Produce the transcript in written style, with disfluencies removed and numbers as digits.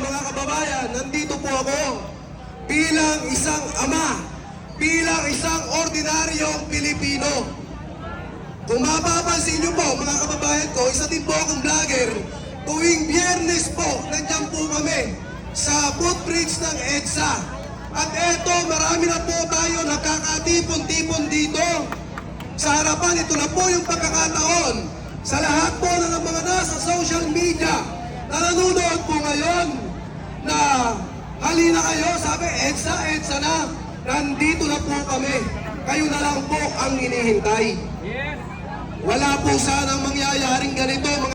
mga kababayan, nandito po ako bilang isang ama, bilang isang ordinaryong Pilipino. Kung mapapansin niyo po mga kababayan ko, isa din po akong vlogger. Tuwing Biyernes po, nandiyan po kami sa footbridge ng EDSA. At eto, marami na po tayo nakakatipon-tipon dito. Sa harapan, ito na po yung pagkakataon sa lahat po ng mga nasa social media na nanonood po ngayon na halina kayo, sabi, EDSA, EDSA na. Nandito na po kami. Kayo na lang po ang hinihintay. Wala po sanang mangyayaring ganito.